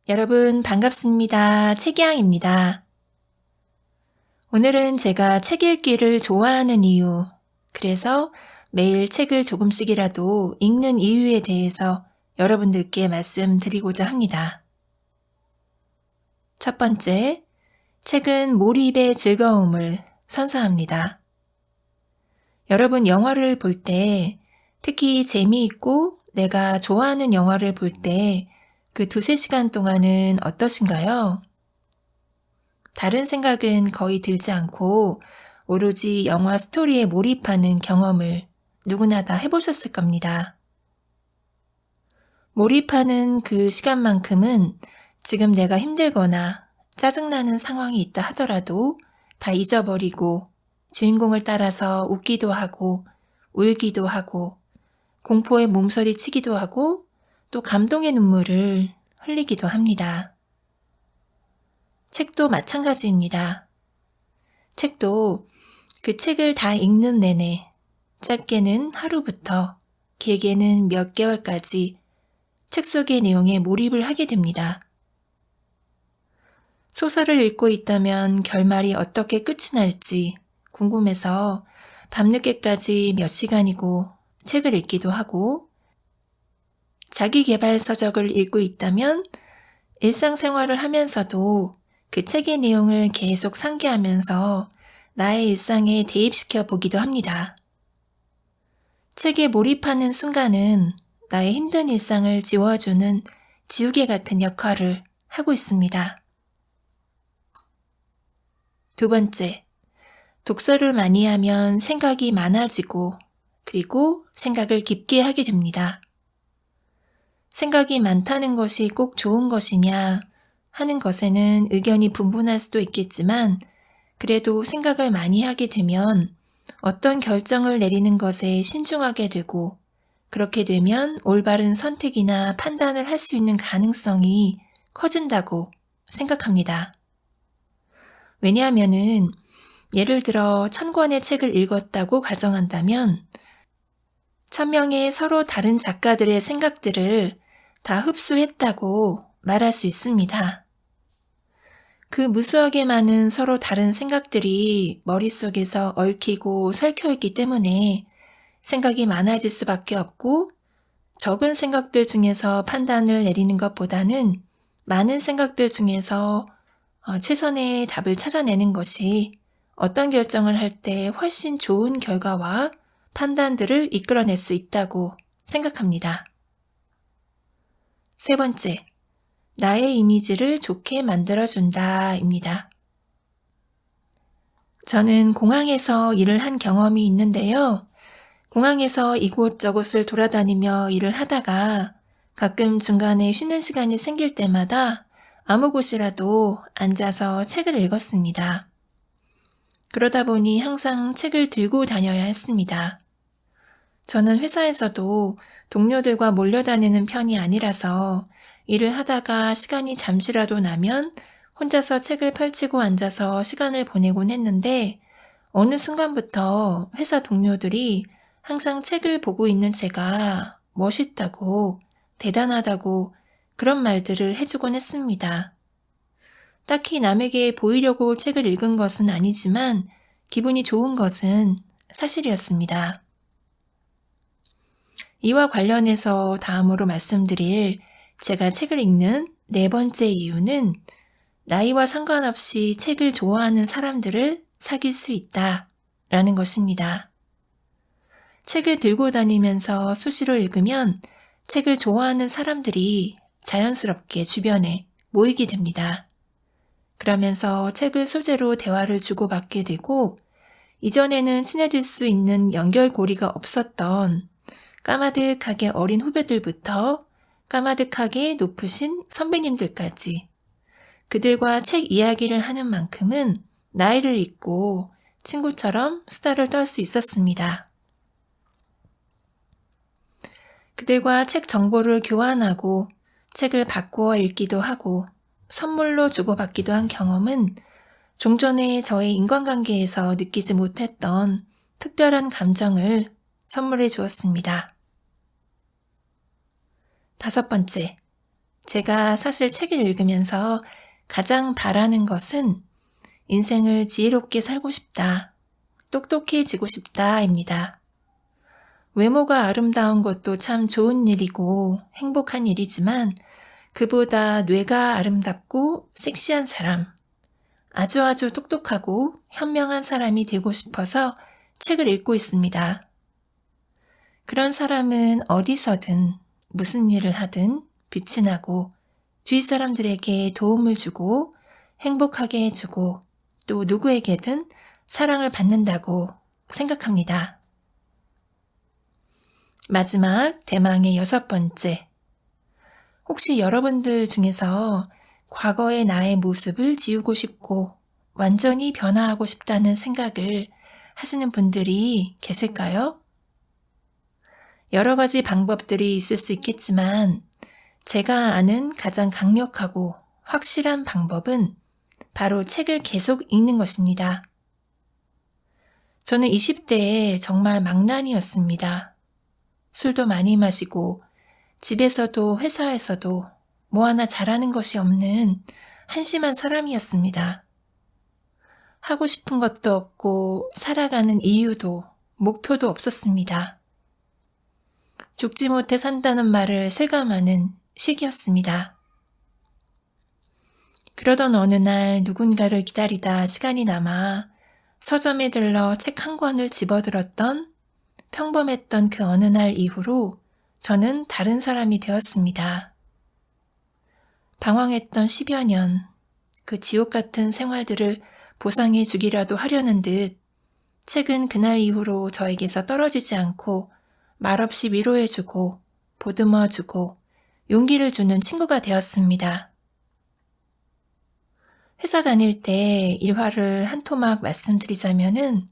여러분 반갑습니다. 책이양입니다. 오늘은 제가 책 읽기를 좋아하는 이유, 그래서 매일 책을 조금씩이라도 읽는 이유에 대해서 여러분들께 말씀드리고자 합니다. 첫 번째, 책은 몰입의 즐거움을 선사합니다. 여러분 영화를 볼 때, 특히 재미있고 내가 좋아하는 영화를 볼 때 그 2-3시간 동안은 어떠신가요? 다른 생각은 거의 들지 않고 오로지 영화 스토리에 몰입하는 경험을 누구나 다 해보셨을 겁니다. 몰입하는 그 시간만큼은 지금 내가 힘들거나 짜증나는 상황이 있다 하더라도 다 잊어버리고 주인공을 따라서 웃기도 하고 울기도 하고 공포의 몸서리치기도 하고 또 감동의 눈물을 흘리기도 합니다. 책도 마찬가지입니다. 책도 그 책을 다 읽는 내내 짧게는 하루부터 길게는 몇 개월까지 책 속의 내용에 몰입을 하게 됩니다. 소설을 읽고 있다면 결말이 어떻게 끝이 날지 궁금해서 밤늦게까지 몇 시간이고 책을 읽기도 하고, 자기계발 서적을 읽고 있다면 일상생활을 하면서도 그 책의 내용을 계속 상기하면서 나의 일상에 대입시켜 보기도 합니다. 책에 몰입하는 순간은 나의 힘든 일상을 지워주는 지우개 같은 역할을 하고 있습니다. 두 번째, 독서를 많이 하면 생각이 많아지고 그리고 생각을 깊게 하게 됩니다. 생각이 많다는 것이 꼭 좋은 것이냐 하는 것에는 의견이 분분할 수도 있겠지만, 그래도 생각을 많이 하게 되면 어떤 결정을 내리는 것에 신중하게 되고, 그렇게 되면 올바른 선택이나 판단을 할 수 있는 가능성이 커진다고 생각합니다. 왜냐하면은 예를 들어 1000권의 책을 읽었다고 가정한다면 1000명의 서로 다른 작가들의 생각들을 다 흡수했다고 말할 수 있습니다. 그 무수하게 많은 서로 다른 생각들이 머릿속에서 얽히고 설켜있기 때문에 생각이 많아질 수밖에 없고, 적은 생각들 중에서 판단을 내리는 것보다는 많은 생각들 중에서 최선의 답을 찾아내는 것이 어떤 결정을 할 때 훨씬 좋은 결과와 판단들을 이끌어낼 수 있다고 생각합니다. 세 번째, 나의 이미지를 좋게 만들어준다입니다. 저는 공항에서 일을 한 경험이 있는데요. 공항에서 이곳저곳을 돌아다니며 일을 하다가 가끔 중간에 쉬는 시간이 생길 때마다 아무 곳이라도 앉아서 책을 읽었습니다. 그러다 보니 항상 책을 들고 다녀야 했습니다. 저는 회사에서도 동료들과 몰려다니는 편이 아니라서 일을 하다가 시간이 잠시라도 나면 혼자서 책을 펼치고 앉아서 시간을 보내곤 했는데, 어느 순간부터 회사 동료들이 항상 책을 보고 있는 제가 멋있다고, 대단하다고 그런 말들을 해주곤 했습니다. 딱히 남에게 보이려고 책을 읽은 것은 아니지만 기분이 좋은 것은 사실이었습니다. 이와 관련해서 다음으로 말씀드릴 제가 책을 읽는 네 번째 이유는 나이와 상관없이 책을 좋아하는 사람들을 사귈 수 있다라는 것입니다. 책을 들고 다니면서 수시로 읽으면 책을 좋아하는 사람들이 자연스럽게 주변에 모이게 됩니다. 그러면서 책을 소재로 대화를 주고받게 되고, 이전에는 친해질 수 있는 연결고리가 없었던 까마득하게 어린 후배들부터 까마득하게 높으신 선배님들까지 그들과 책 이야기를 하는 만큼은 나이를 잊고 친구처럼 수다를 떨 수 있었습니다. 그들과 책 정보를 교환하고 책을 바꾸어 읽기도 하고 선물로 주고받기도 한 경험은 종전에 저의 인간관계에서 느끼지 못했던 특별한 감정을 선물해 주었습니다. 5번째, 제가 사실 책을 읽으면서 가장 바라는 것은 인생을 지혜롭게 살고 싶다, 똑똑해지고 싶다입니다. 외모가 아름다운 것도 참 좋은 일이고 행복한 일이지만 그보다 뇌가 아름답고 섹시한 사람, 아주 똑똑하고 현명한 사람이 되고 싶어서 책을 읽고 있습니다. 그런 사람은 어디서든 무슨 일을 하든 빛이 나고 주위 사람들에게 도움을 주고 행복하게 해주고 또 누구에게든 사랑을 받는다고 생각합니다. 마지막 대망의 6번째. 혹시 여러분들 중에서 과거의 나의 모습을 지우고 싶고 완전히 변화하고 싶다는 생각을 하시는 분들이 계실까요? 여러 가지 방법들이 있을 수 있겠지만 제가 아는 가장 강력하고 확실한 방법은 바로 책을 계속 읽는 것입니다. 저는 20대에 정말 망난이었습니다. 술도 많이 마시고 집에서도 회사에서도 뭐 하나 잘하는 것이 없는 한심한 사람이었습니다. 하고 싶은 것도 없고 살아가는 이유도 목표도 없었습니다. 죽지 못해 산다는 말을 실감하는 시기였습니다. 그러던 어느 날 누군가를 기다리다 시간이 남아 서점에 들러 책 한 권을 집어들었던 평범했던 그 어느 날 이후로 저는 다른 사람이 되었습니다. 방황했던 10여 년, 그 지옥 같은 생활들을 보상해 주기라도 하려는 듯 책은 그날 이후로 저에게서 떨어지지 않고 말없이 위로해주고 보듬어주고 용기를 주는 친구가 되었습니다. 회사 다닐 때 일화를 한 토막 말씀드리자면은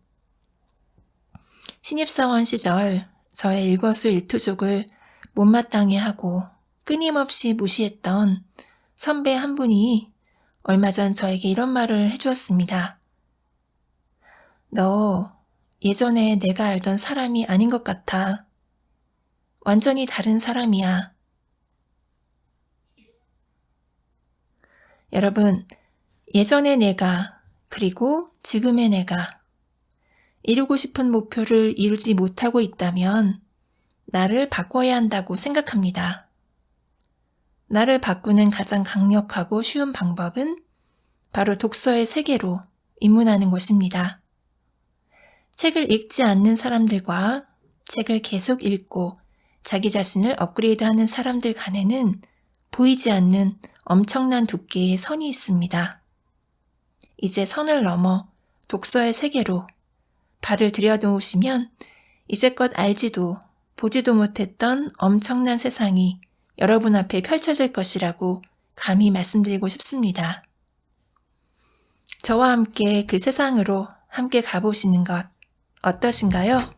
신입사원 시절 저의 일거수일투족을 못마땅해 하고 끊임없이 무시했던 선배 한 분이 얼마 전 저에게 이런 말을 해주었습니다. 너 예전에 내가 알던 사람이 아닌 것 같아. 완전히 다른 사람이야. 여러분, 예전의 내가 그리고 지금의 내가 이루고 싶은 목표를 이루지 못하고 있다면 나를 바꿔야 한다고 생각합니다. 나를 바꾸는 가장 강력하고 쉬운 방법은 바로 독서의 세계로 입문하는 것입니다. 책을 읽지 않는 사람들과 책을 계속 읽고 자기 자신을 업그레이드하는 사람들 간에는 보이지 않는 엄청난 두께의 선이 있습니다. 이제 선을 넘어 독서의 세계로 발을 들여놓으시면 이제껏 알지도 보지도 못했던 엄청난 세상이 여러분 앞에 펼쳐질 것이라고 감히 말씀드리고 싶습니다. 저와 함께 그 세상으로 함께 가보시는 것 어떠신가요?